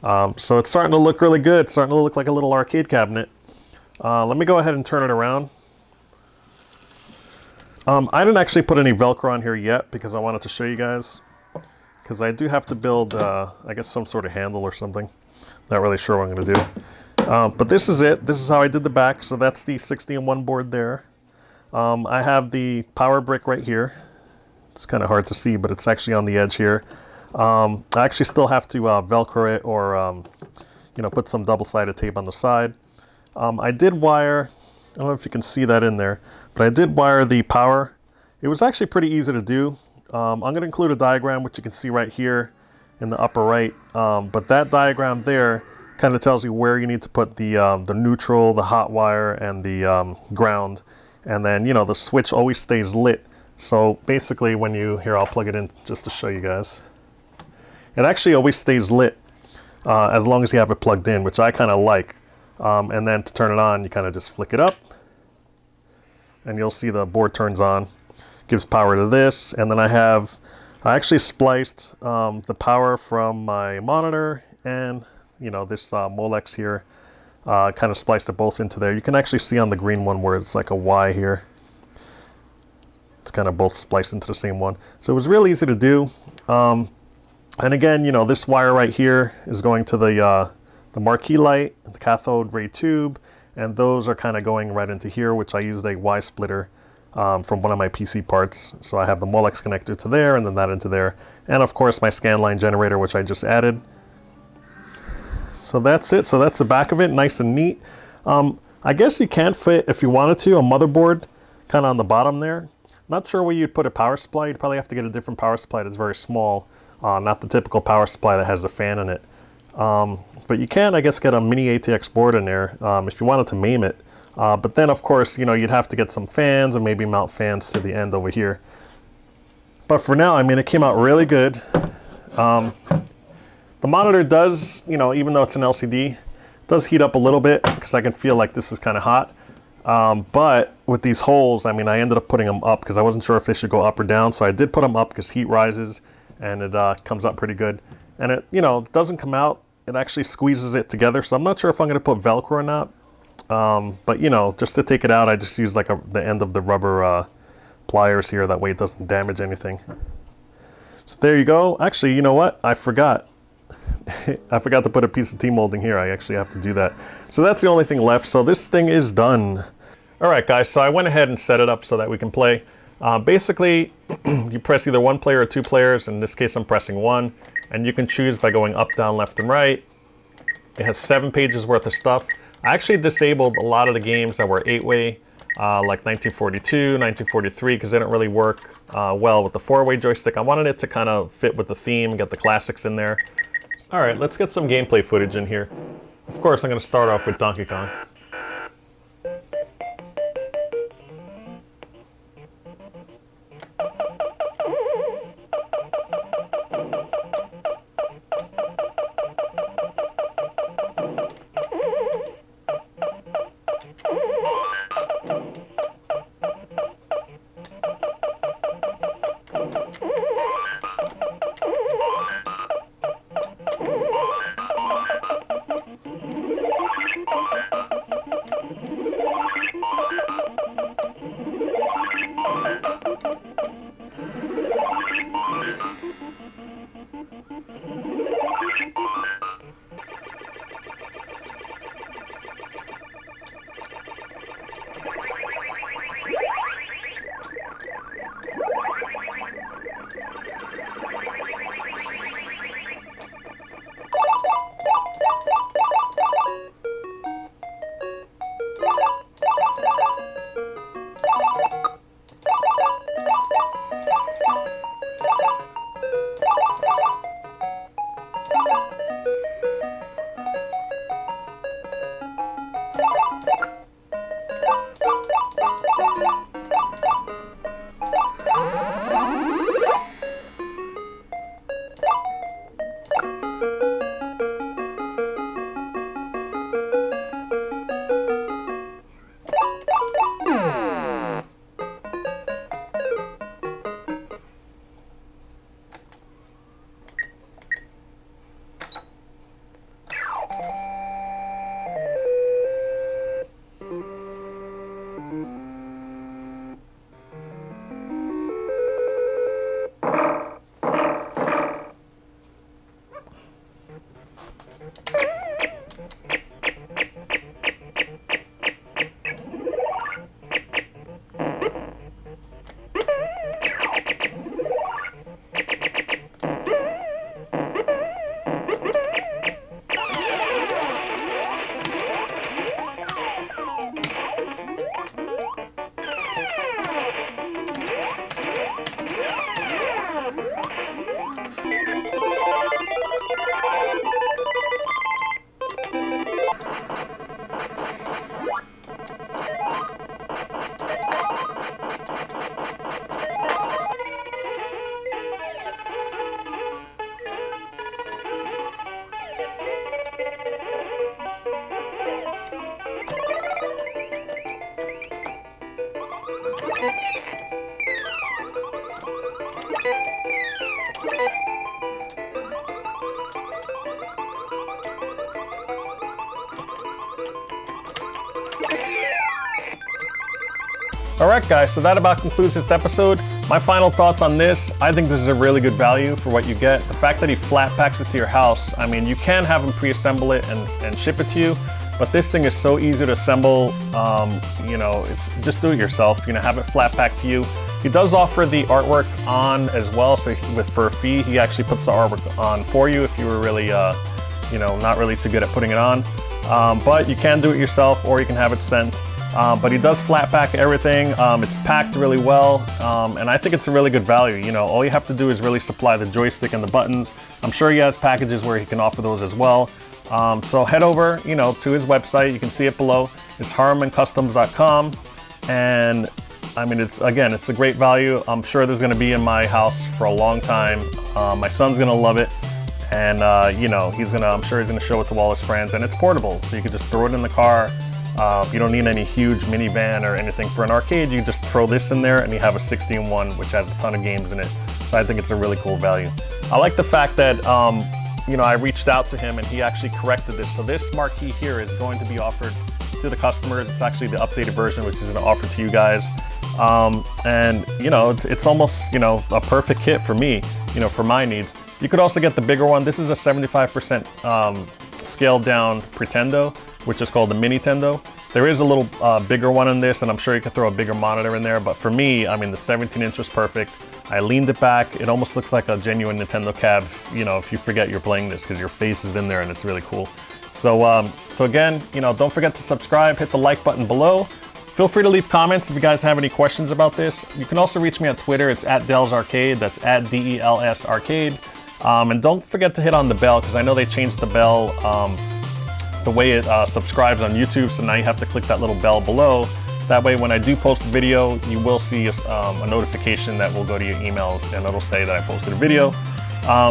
So it's starting to look really good. It's starting to look like a little arcade cabinet. Let me go ahead and turn it around. I didn't actually put any Velcro on here yet because I wanted to show you guys. Because I do have to build, I guess, some sort of handle or something. Not really sure what I'm going to do. But this is it. This is how I did the back. So that's the 60-in-1 board there. I have the power brick right here. It's kind of hard to see, but it's actually on the edge here. I actually still have to Velcro it or, you know, put some double-sided tape on the side. I did wire, I don't know if you can see that in there, but I did wire the power. It was actually pretty easy to do. I'm going to include a diagram, which you can see right here in the upper right. But that diagram there kind of tells you where you need to put the neutral, the hot wire, and the ground. And then, you know, the switch always stays lit. So basically when you, here, I'll plug it in just to show you guys. It actually always stays lit as long as you have it plugged in, which I kind of like. And then to turn it on, you kind of just flick it up and you'll see the board turns on, gives power to this. And then I actually spliced the power from my monitor and, you know, this Molex here kind of spliced it both into there. You can actually see on the green one where it's like a Y here. It's kind of both spliced into the same one. So it was really easy to do. And again, you know, this wire right here is going to the marquee light, the cathode ray tube, and those are kind of going right into here, which I used a Y splitter from one of my PC parts. So I have the Molex connector to there, and then that into there. And of course my scanline generator, which I just added. So that's it. So that's the back of it, nice and neat. I guess you can fit, if you wanted to, a motherboard kind of on the bottom there. Not sure where you'd put a power supply. You'd probably have to get a different power supply that's very small, not the typical power supply that has a fan in it. But you can, I guess, get a mini ATX board in there if you wanted to MAME it. But then, of course, you know, you'd have to get some fans and maybe mount fans to the end over here. But for now, I mean, it came out really good. The monitor does, you know, even though it's an LCD, does heat up a little bit because I can feel like this is kind of hot. But with these holes, I mean, I ended up putting them up because I wasn't sure if they should go up or down. So I did put them up because heat rises and it comes up pretty good. And it, you know, doesn't come out. It actually squeezes it together. So I'm not sure if I'm going to put Velcro or not. But, you know, just to take it out, I just use like the end of the rubber pliers here. That way it doesn't damage anything. So there you go. Actually, you know what? I forgot. I forgot to put a piece of T-molding here. I actually have to do that. So that's the only thing left. So this thing is done. All right, guys. So I went ahead and set it up so that we can play. Basically, you press either one player or two players. In this case, I'm pressing one. And you can choose by going up, down, left, and right. It has 7 pages worth of stuff. I actually disabled a lot of the games that were 8-way, like 1942, 1943, because they didn't really work well with the 4-way joystick. I wanted it to kind of fit with the theme, get the classics in there. All right, let's get some gameplay footage in here. Of course, I'm going to start off with Donkey Kong. All right, guys, so that about concludes this episode. My final thoughts on this: I think this is a really good value for what you get. The fact that he flat packs it to your house, I mean, you can have him pre-assemble it and ship it to you, but this thing is so easy to assemble. You know, it's just do it yourself. You know, have it flat packed to you. He does offer the artwork on as well, so for a fee, he actually puts the artwork on for you if you were really, you know, not really too good at putting it on. But you can do it yourself, or you can have it sent. But he does flat pack everything. It's packed really well, and I think it's a really good value. You know, all you have to do is really supply the joystick and the buttons. I'm sure he has packages where he can offer those as well. So head over, you know, to his website. You can see it below. It's HarumanCustoms.com, and I mean, it's a great value. I'm sure there's going to be in my house for a long time. My son's going to love it, and you know, I'm sure he's going to show it to all his friends. And it's portable, so you can just throw it in the car. You don't need any huge minivan or anything for an arcade. You just throw this in there and you have a 16-1, which has a ton of games in it. So I think it's a really cool value. I like the fact that, you know, I reached out to him and he actually corrected this. So this marquee here is going to be offered to the customers. It's actually the updated version, which is going to offer to you guys. And, you know, it's almost, you know, a perfect kit for me, you know, for my needs. You could also get the bigger one. This is a 75% scaled down Pretendo, which is called the Mini-tendo. There is a little bigger one in this, and I'm sure you can throw a bigger monitor in there, but for me, I mean, the 17-inch was perfect. I leaned it back. It almost looks like a genuine Nintendo cab, you know, if you forget you're playing this, because your face is in there and it's really cool. So, so again, you know, don't forget to subscribe, hit the like button below. Feel free to leave comments if you guys have any questions about this. You can also reach me on Twitter. It's @DelsArcade. That's @DELS Arcade. And don't forget to hit on the bell, because I know they changed the bell the way it subscribes on YouTube, so now you have to click that little bell below. That way when I do post a video, you will see a notification that will go to your emails, and it'll say that I posted a video.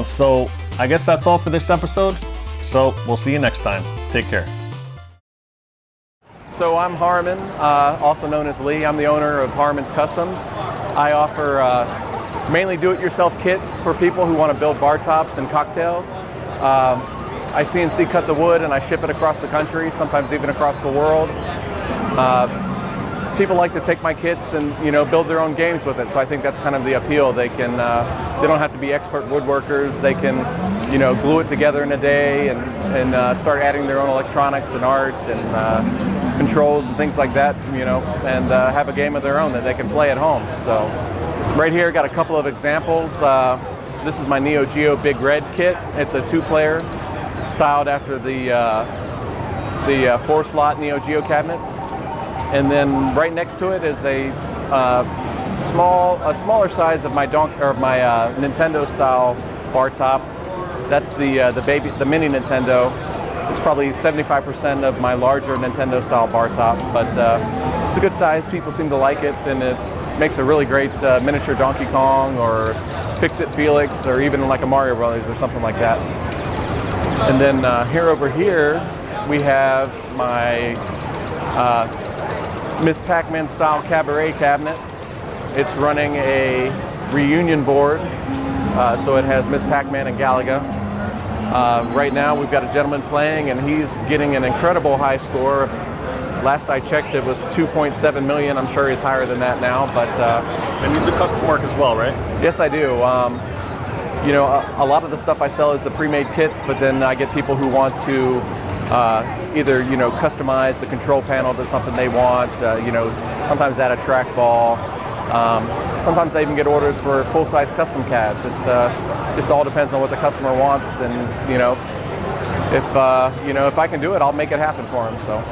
So I guess that's all for this episode. So we'll see you next time. Take care. So I'm Haruman, also known as Lee. I'm the owner of Haruman's Customs. I offer mainly do-it-yourself kits for people who want to build bar tops and cocktails. I CNC cut the wood and I ship it across the country, sometimes even across the world. People like to take my kits and, you know, build their own games with it, so I think that's kind of the appeal. They can, they don't have to be expert woodworkers. They can, you know, glue it together in a day and start adding their own electronics and art and controls and things like that, you know, and have a game of their own that they can play at home. So right here, got a couple of examples. This is my Neo Geo Big Red kit. It's a 2-player, styled after the 4-slot Neo Geo cabinets. And then right next to it is a smaller size of my Nintendo style bar top. That's the mini Nintendo. It's probably 75% of my larger Nintendo style bar top, but it's a good size. People seem to like it, and it makes a really great miniature Donkey Kong or Fix-It Felix, or even like a Mario Brothers or something like that. And then over here we have my Miss Pac-Man style Cabaret Cabinet. It's running a reunion board, so it has Miss Pac-Man and Galaga. Right now we've got a gentleman playing, and he's getting an incredible high score. Last I checked, it was 2.7 million. I'm sure he's higher than that now, but... And you do custom work as well, right? Yes, I do. You know, a lot of the stuff I sell is the pre-made kits, but then I get people who want to either, you know, customize the control panel to something they want, you know, sometimes add a trackball. Sometimes I even get orders for full-size custom cabs. It just all depends on what the customer wants, and, you know, if I can do it, I'll make it happen for them. So.